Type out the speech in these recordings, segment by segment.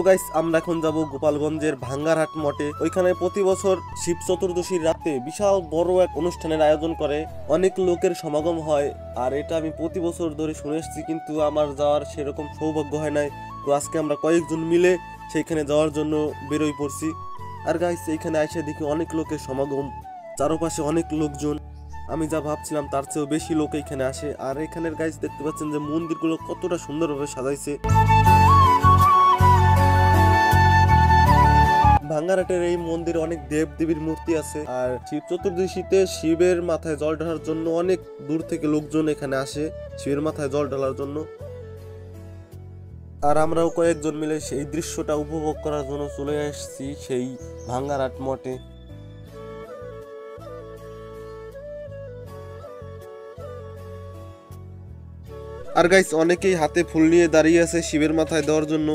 Guys আমরা এখন যাব গোপালগঞ্জের ভাঙ্গারহাট মঠে। ওইখানে প্রতি বছর শিব চতুর্দশীর রাতে বিশাল বড় এক অনুষ্ঠানের আয়োজন করে, অনেক লোকের সমাগম হয়। আর এটা আমি প্রতি বছর ধরে শুনে এসেছি, কিন্তু আমার যাওয়ার সেরকম সৌভাগ্য হয় নাই। তো আজকে আমরা কয়েকজন মিলে সেইখানে যাওয়ার জন্য বেরোই পড়ছি। আর গাইস এইখানে এসে দেখি অনেক লোকের সমাগম, চারপাশে অনেক লোকজন। আমি যা ভাবছিলাম তার চেয়েও বেশি লোক এখানে আসে। আর এখানের গাইস দেখতে পাচ্ছেন যে মন্দিরগুলো কতটা সুন্দরভাবে সাজাইছে। ভাঙ্গারহাটের এই মন্দিরে অনেক দেব দেবীর মূর্তি আছে। আর শিব চতুর্দশীতে শিবের মাথায় জল ঢালার জন্য অনেক দূর থেকে লোকজন এখানে আসে শিবের মাথায় জল ঢালার জন্য। আর আমরাও কয়েকজন মিলে সেই দৃশ্যটা উপভোগ করার জন্য চলে আসছি সেই ভাঙ্গারহাট মঠে। আর গাইস অনেকেই হাতে ফুল নিয়ে দাঁড়িয়ে আছে শিবের মাথায় দেওয়ার জন্য।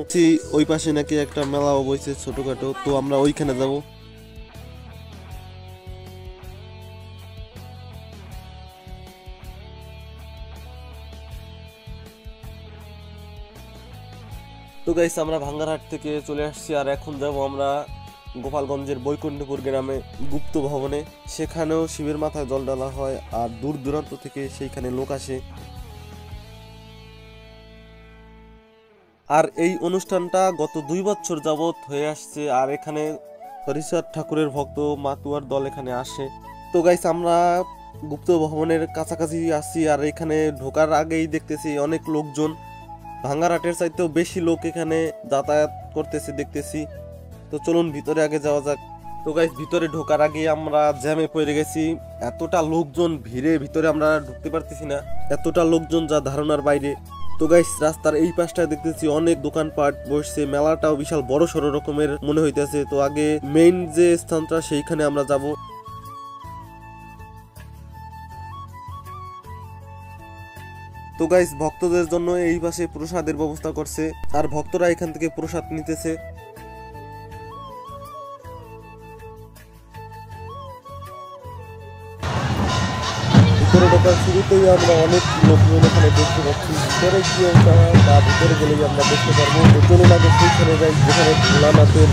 ওই পাশে নাকি একটা মেলাও বইছে ছোটখাটো, তো আমরা ওইখানে যাব। তো গাইস আমরা ভাঙ্গারহাট থেকে চলে আসছি, আর এখন যাব আমরা গোপালগঞ্জের বৈকুণ্ঠপুর গ্রামে গুপ্ত ভবনে। সেখানেও শিবের মাথায় জল ঢালা হয়, আর দূর দূরান্ত থেকে সেইখানে লোক আসে। আর এই অনুষ্ঠানটা গত 2 বছর যাবত হয়ে আসছে। আর এখানে হরিচাঁদ ঠাকুরের ভক্ত মাতুয়ার দল এখানে আসে। তো গাইস আমরা গুপ্ত ভবনের কাছাকাছি আসছি, আর এখানে ঢোকার আগেই দেখতেছি অনেক লোকজন, ভাঙ্গারহাটের চাইতেও বেশি লোক এখানে যাতায়াত করতেছে দেখতেছি। তো চলুন ভিতরে আগে যাওয়া যাক। তো গাইস ভিতরে ঢোকার আগে আমরা জ্যামে পড়ে গেছি, এতটা লোকজন ভিড়ে ভিতরে আমরা ঢুকতে পারতেছি না, এতটা লোকজন যা ধারণার বাইরে। তো গাইস রাস্তার এই পাশটায় দেখতেছি অনেক দোকানপাট বসছে, মেলাটাও বিশাল বড় সড়ো রকমের মনে হইতেছে। তো আগে মেইন যে স্থানটা সেইখানে আমরা যাব। তো গাইস ভক্তদের জন্য এই পাশে প্রসাদের ব্যবস্থা করছে, আর ভক্তরা এখান থেকে প্রসাদ নিতেছে। ভিতরে ঢোকার শুরুতেই আমরা অনেক লোকজন এখানে দেখতে পাচ্ছি। ভিতরে গিয়ে বা ভিতরে গেলেই আমরা দেখতে পারবো। চলুন আগে সেইখানে যাই যেখানে ভোলানাথের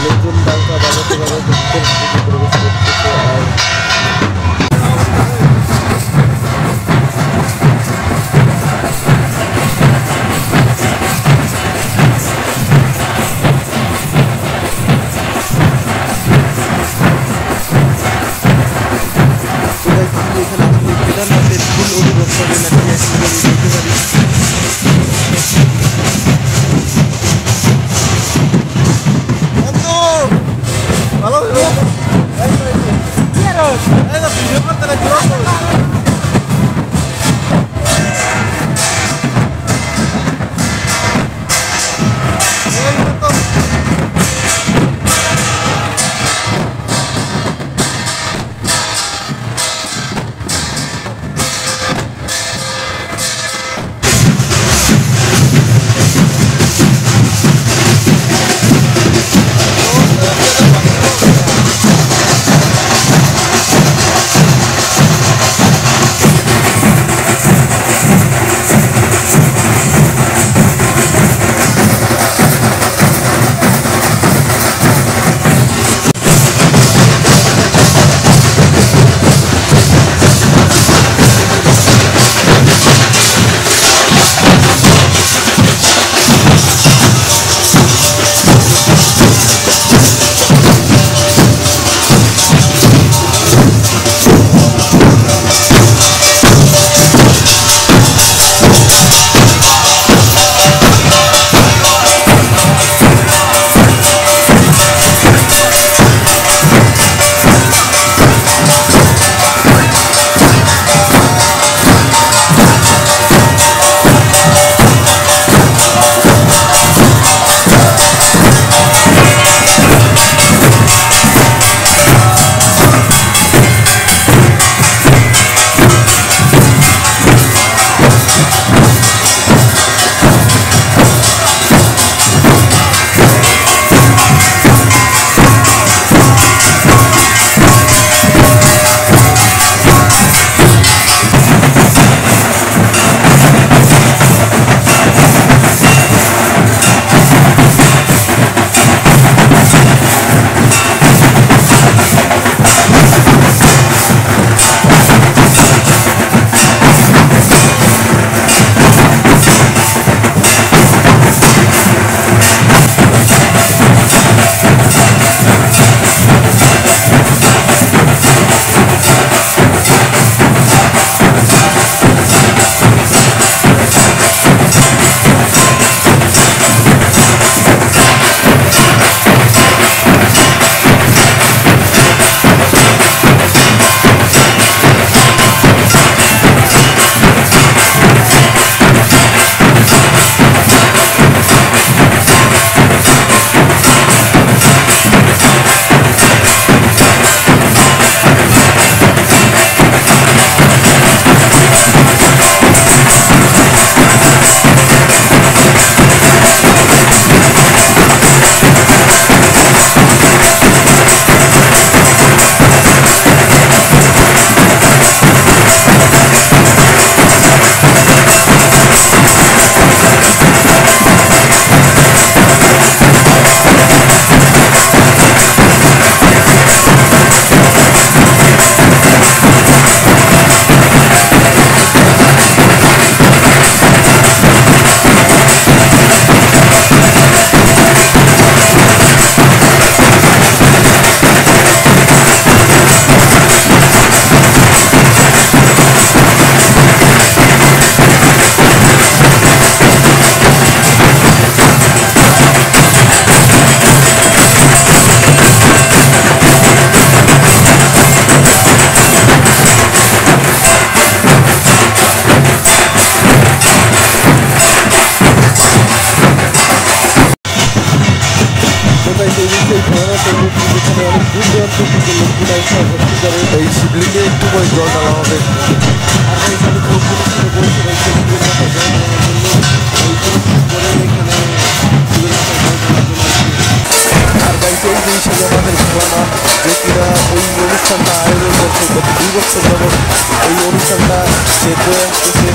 লোকজন ডাঙ্কা বাজাতে বাজাতে ভিতরে প্রবেশ করতেছে। আর এই মূর্তি যেখানে অনেক দূর দূরান্ত থেকে লোকগুলা এসে ভক্তি করে। এই শিবলিঙ্গে একটু করে জল ঢালা হবে। আর গাইস আমি তো বলছিলাম যে শিবের মাথায় জল ঢালার জন্য এই করে এখানে শিবের মাথায় জল ঢালার জন্য আর গাইস এই যে হিসেবে আমাদের ভোলানা যে কিনা এই অনুষ্ঠানটা আয়োজন করছে গত 2 বছর যাবত এই অনুষ্ঠানটা সে করে আসতেছে।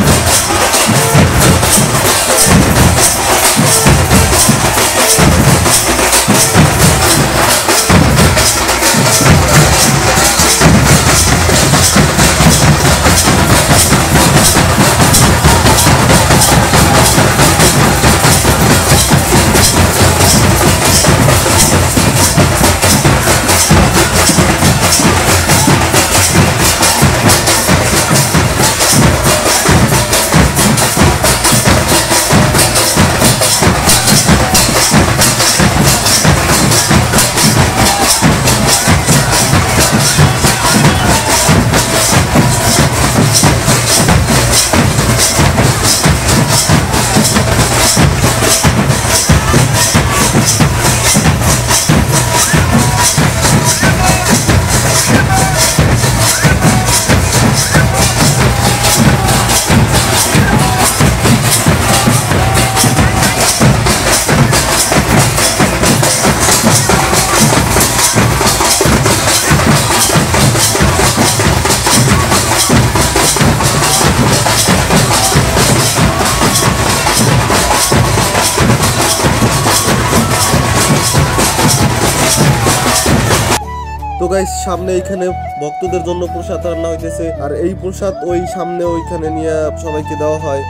তো গাইস সামনে এইখানে ভক্তদের জন্য প্রসাদ রান্না হইতেছে আর এই প্রসাদ ওই সামনে ওইখানে নিয়ে সবাইকে দেওয়া হয়।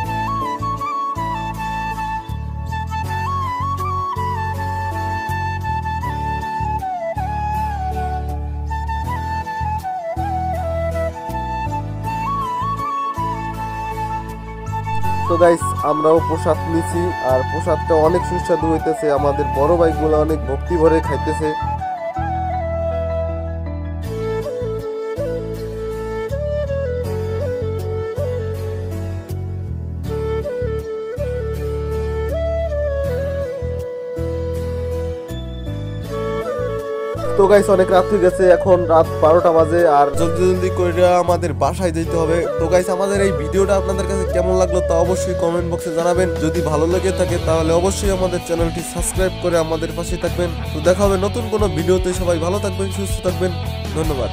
তো গাইস আমরাও প্রসাদ নিছি আর প্রসাদটা অনেক সুস্বাদু হইতেছে। আমাদের বড় ভাইগুলো অনেক ভক্তি ভরে খাইতেছে। তো গাইস অনেক রাত হয়ে গেছে, এখন রাত 12টা বাজে আর জলদি জলদি করে আমাদের বাসায় যেতে হবে। তো গাইস আমাদের এই ভিডিওটা আপনাদের কাছে কেমন লাগলো তা অবশ্যই কমেন্ট বক্সে জানাবেন। যদি ভালো লেগে থাকে তাহলে অবশ্যই আমাদের চ্যানেলটি সাবস্ক্রাইব করে আমাদের পাশে থাকবেন। তো দেখা হবে নতুন কোনো ভিডিওতে। সবাই ভালো থাকবেন, সুস্থ থাকবেন, ধন্যবাদ।